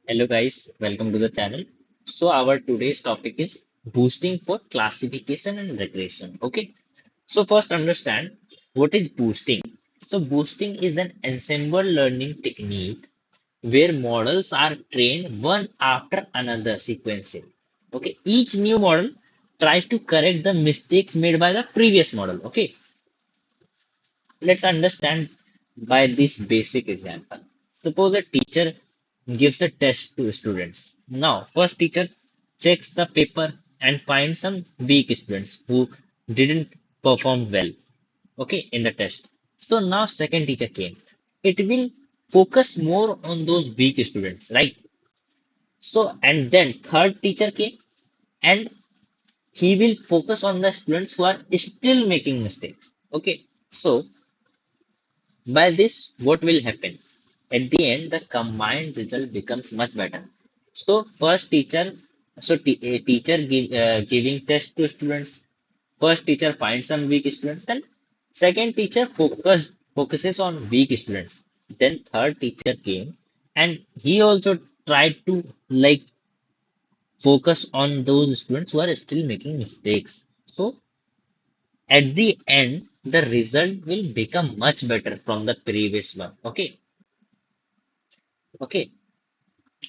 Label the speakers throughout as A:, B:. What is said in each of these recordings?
A: Hello guys, welcome to the channel. So our today's topic is boosting for classification and regression. Okay. So first understand what is boosting. So boosting is an ensemble learning technique where models are trained one after another sequentially. Okay. Each new model tries to correct the mistakes made by the previous model. Okay. Let's understand by this basic example. Suppose a teacher gives a test to students. Now, first teacher checks the paper and finds some weak students who didn't perform well, okay, in the test. So now second teacher came. It will focus more on those weak students, right? So and then third teacher came and he will focus on the students who are still making mistakes. Okay, so by this, what will happen? At the end, the combined result becomes much better. So first teacher, a teacher giving test to students. First teacher finds some weak students. Then second teacher focuses on weak students. Then third teacher came and he also tried to focus on those students who are still making mistakes. So at the end, the result will become much better from the previous one. Okay. Okay,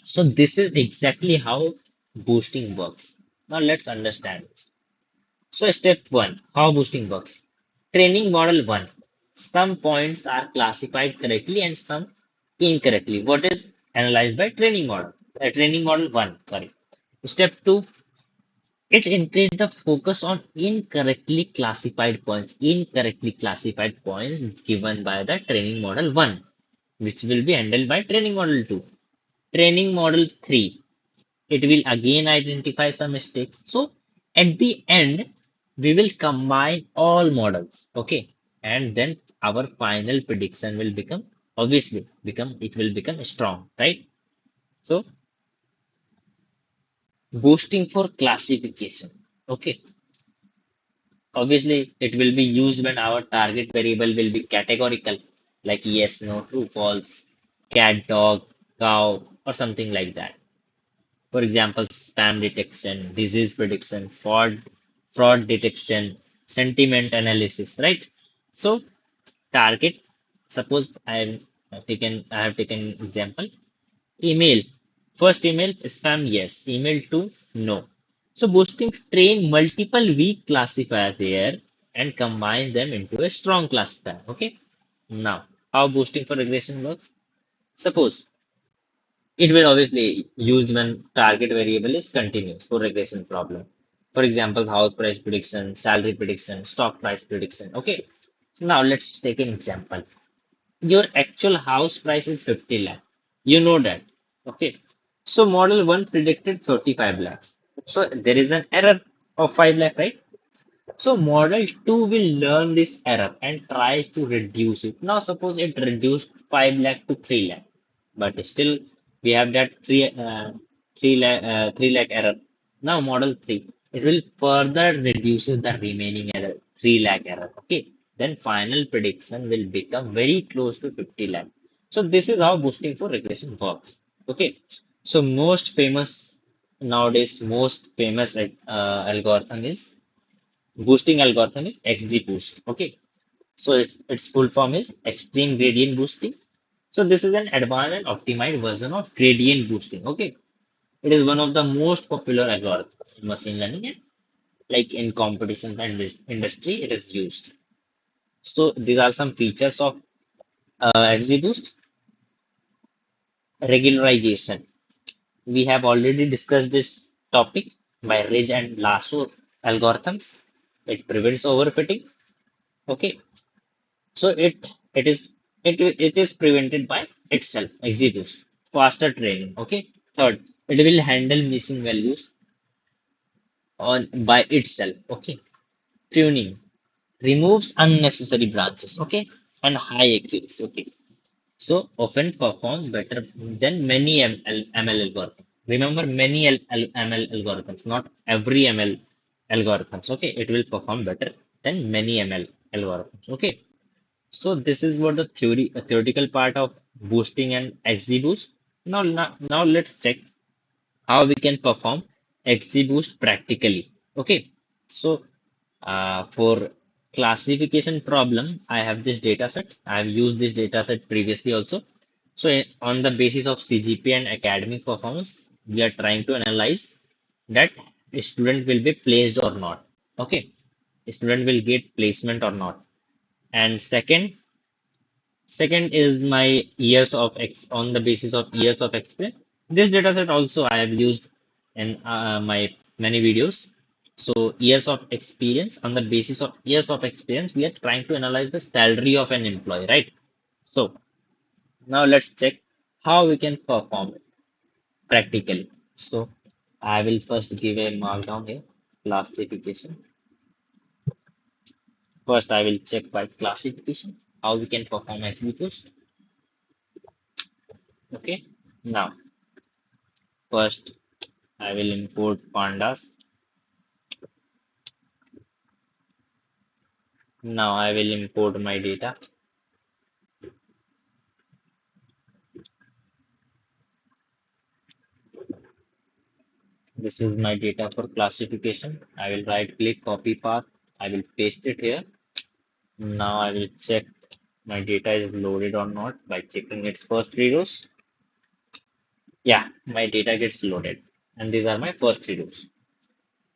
A: so this is exactly how boosting works. Now let's understand this. So step one, how boosting works. Training model one. Some points are classified correctly and some incorrectly. What is analyzed by training model? Training model one, sorry. Step two, it increased the focus on incorrectly classified points. Incorrectly classified points given by the training model one, which will be handled by training model two. Training model 3, it will again identify some mistakes. So at the end, we will combine all models, okay? And then our final prediction will become, obviously, it will become strong, right? So boosting for classification, okay? Obviously, it will be used when our target variable will be categorical, like yes, no, true, false, cat, dog, cow, or something like that. For example, spam detection, disease prediction, fraud detection, sentiment analysis, right? So target, suppose I have taken example, email. First email, spam, yes. Email two, no. So boosting train multiple weak classifiers here and combine them into a strong classifier. Okay. Now, how boosting for regression works? Suppose it will obviously use when target variable is continuous for regression problem. For example, house price prediction, salary prediction, stock price prediction. Okay. So now let's take an example. Your actual house price is 50 lakh. You know that. Okay. So model 1 predicted 35 lakhs. So there is an error of 5 lakh, right? So model 2 will learn this error and tries to reduce it. Now suppose it reduced 5 lakh to 3 lakh, but still we have that 3 lakh error. Now model 3, it will further reduce the remaining error, 3 lakh error. Okay. Then final prediction will become very close to 50 lakh. So this is how boosting for regression works. Okay. So most famous algorithm is boosting algorithm is XGBoost. Okay, so its full form is extreme gradient boosting. So this is an advanced and optimized version of gradient boosting. Okay, it is one of the most popular algorithms in machine learning, and like in competition and this industry, it is used. So these are some features of XGBoost. Regularization. We have already discussed this topic by Ridge and Lasso algorithms. It prevents overfitting. Okay, so it is prevented by itself, executes faster training. Okay. Third, it will handle missing values on by itself. Okay. Tuning removes unnecessary branches. Okay, and high accuracy. Okay. So often perform better than many ML algorithms. Remember, many ML algorithms, not every ML algorithms. Okay, it will perform better than many ML algorithms. Okay. So this is what the theoretical part of boosting and XGBoost. Now let's check how we can perform XGBoost practically. Okay, so for classification problem, I have this data set. I have used this data set previously also. So on the basis of CGP and academic performance, we are trying to analyze that a student will be placed or not. Okay, a student will get placement or not. And second is my years of X on the basis of years of experience. This data set also I have used in my many videos. So years of experience, on the basis of years of experience, we are trying to analyze the salary of an employee, right? So now let's check how we can perform it practically. So I will first give a markdown here, classification. First, I will check by classification how we can perform XGBoost. Okay. Now, first I will import pandas. Now I will import my data. This is my data for classification. I will right click, copy path. I will paste it here. Now I will check my data is loaded or not by checking its first three rows. Yeah, my data gets loaded. And these are my first three rows.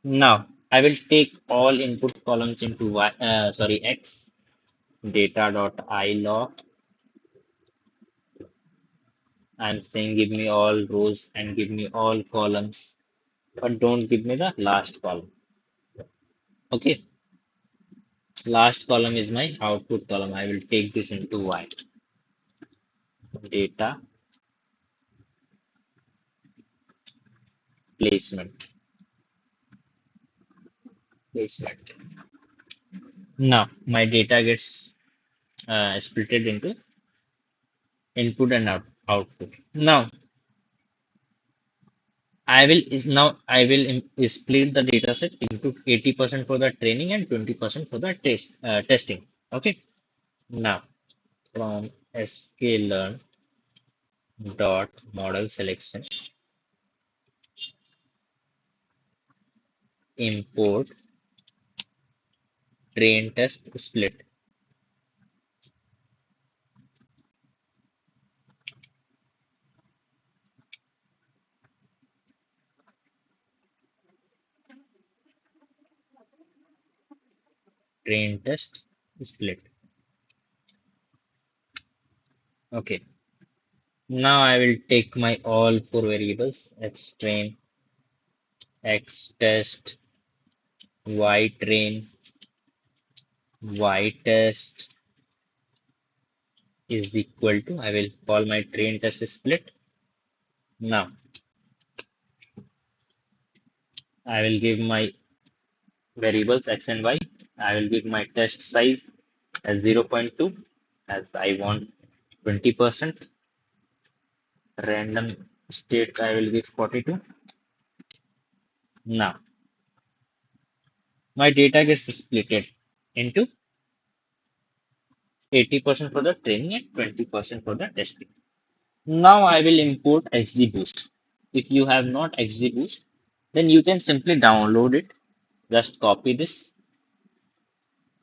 A: Now I will take all input columns into X data.ilog. I'm saying give me all rows and give me all columns, but don't give me the last column. Okay, last column is my output column. I will take this into Y. Data placement. Placement. Now my data gets splitted into input and output. Now I will split the data set into 80% for the training and 20% for the testing. Okay. Now from sklearn dot model selection import train test split. Train test split. Okay. Now I will take my all four variables x train, x test, y train, y test is equal to, I will call my train test split. Now I will give my variables x and y. I will give my test size as 0.2 as I want 20%. Random state I will give 42. Now my data gets splitted into 80% for the training and 20% for the testing. Now I will import XGBoost. If you have not XGBoost, then you can simply download it. Just copy this,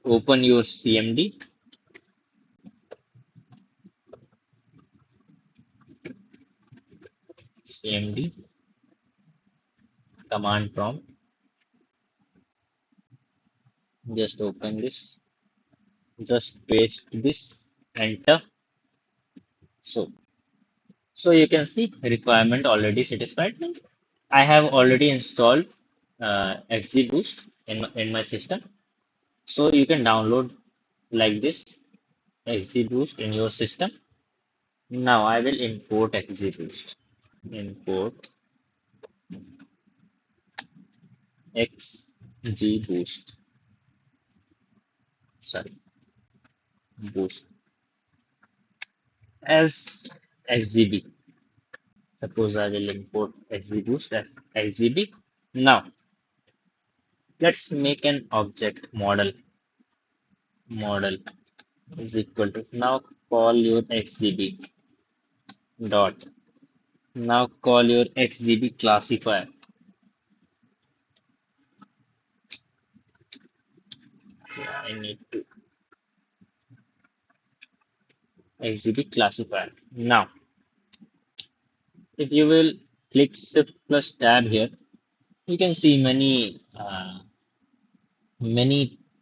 A: open your CMD command prompt. Just open this, just paste this, enter. So you can see requirement already satisfied. I have already installed XGBoost in my system. So you can download like this XGBoost in your system. Now I will import XGBoost. Import XGBoost. Sorry, boost as XGB. Suppose I will import XGBoost as XGB. Now let's make an object model. Model is equal to, now call your XGB dot Now call your XGB classifier. Yeah, I need to XGB classifier. Now, if you will click Shift plus Tab here, you can see many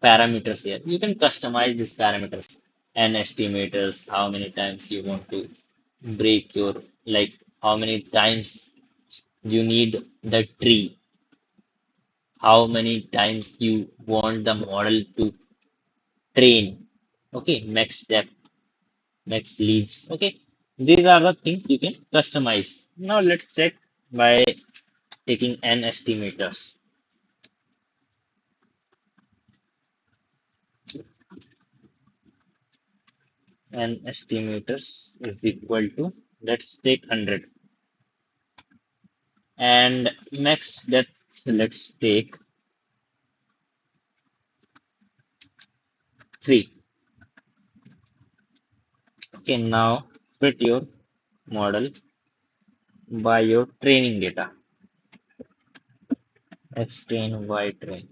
A: parameters here. You can customize these parameters and estimators, how many times you want to break your, like how many times you need the tree, how many times you want the model to train. Okay, max step, max leaves. Okay, these are the things you can customize. Now let's check by taking n estimators. N estimators is equal to, let's take 100, and max depth, let's take 3. Okay, now fit your model by your training data. X train, Y train.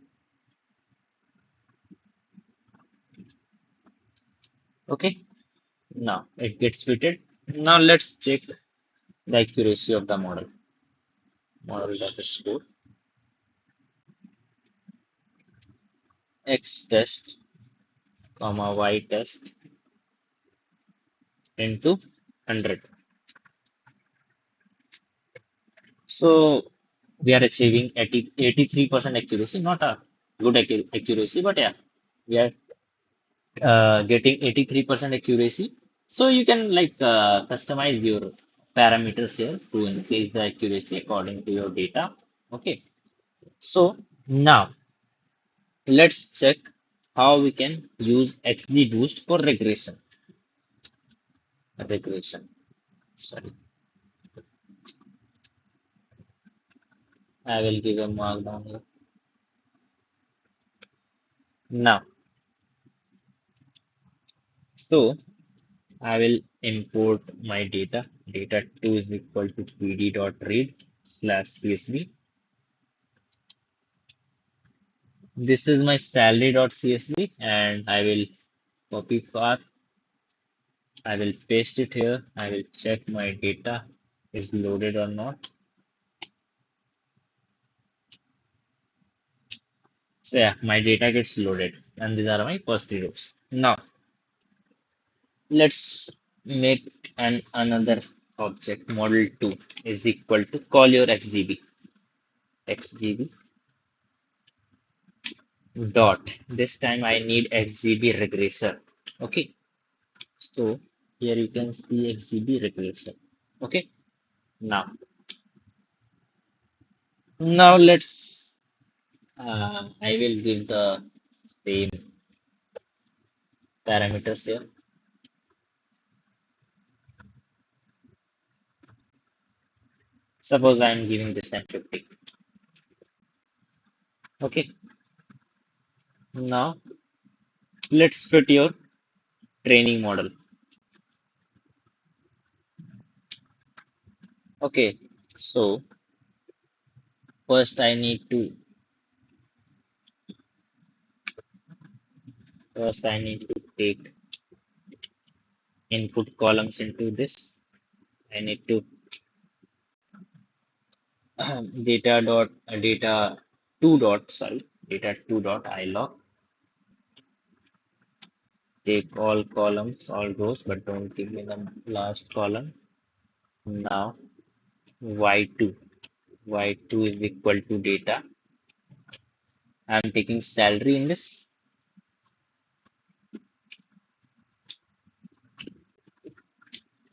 A: Okay, now it gets fitted. Now let's check the accuracy of the model. Model data score X test, comma Y test into 100. So we are achieving 83% accuracy, not a good accuracy, but yeah, we are getting 83% accuracy. So you can like customize your parameters here to increase the accuracy according to your data. Okay. So now let's check how we can use XGBoost for regression. Regression. Sorry, I will give a markdown here. Now, so I will import my data. Data2 is equal to pd.read slash csv. This is my salary.csv, and I will copy path. I will paste it here. I will check my data is loaded or not. So yeah, my data gets loaded, and these are my first three rows. Now let's make another object. Model2 is equal to, call your XGB dot. This time I need XGB regressor. Okay, so here you can see XGB regressor. Okay, now let's I will give the same parameters here. Suppose I am giving this time 50. Okay, now let's fit your training model. Okay, so first I need to take input columns into this. I need to data 2 dot, sorry, data 2 dot ilog, take all columns, all rows, but don't give me the last column. Now y2 y2 is equal to data. I'm taking salary in this.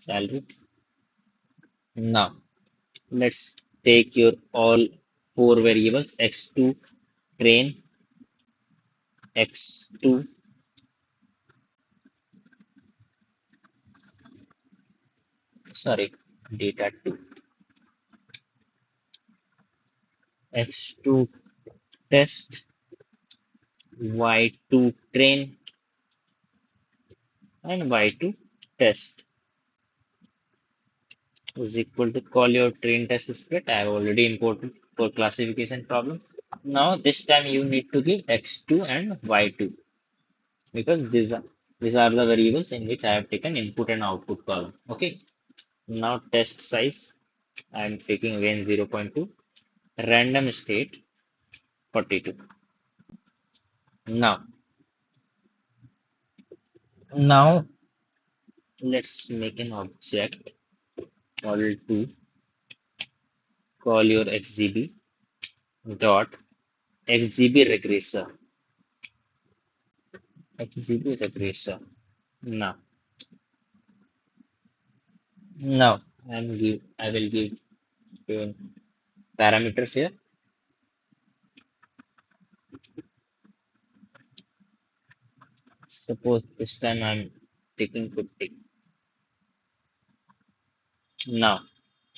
A: Salary. Now let's take your all four variables, x2 train, x2, sorry, data2, x2 test, y2 train, and y2 test. is equal to call your train test split. I have already imported for classification problem. Now this time you need to give x2 and y2 because these are the variables in which I have taken input and output column. Okay. Now test size I am taking range 0.2, random state 42. Now now let's make an object model 2, call your XGB dot XGB regressor. XGB regressor. Now, now I will give you parameters here. Suppose this time I'm taking 50. Now,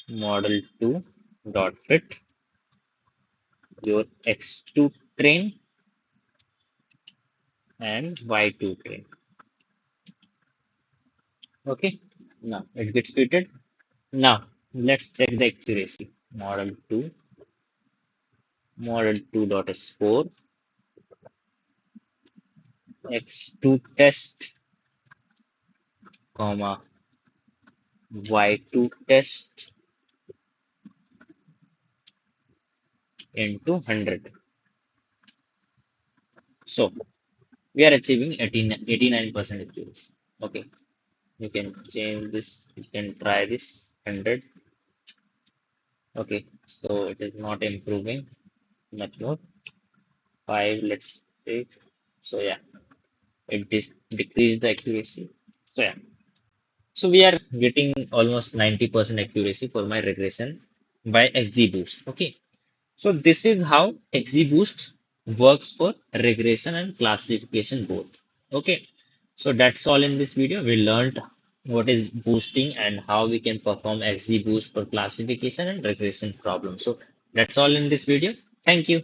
A: model 2 dot fit your x2 train and y2 train. Okay. Now it gets fitted. Now let's check the accuracy. Model 2 dot score x2 test comma y2 test into 100. So we are achieving 89% accuracy. Okay, you can change this, you can try this 100. Okay, so it is not improving much more. 5, let's take. So yeah, it decreased the accuracy. So yeah, so we are getting almost 90% accuracy for my regression by XGBoost. Okay, so this is how XGBoost works for regression and classification both. Okay, so that's all in this video. We learned what is boosting and how we can perform XGBoost for classification and regression problems. So that's all in this video. Thank you.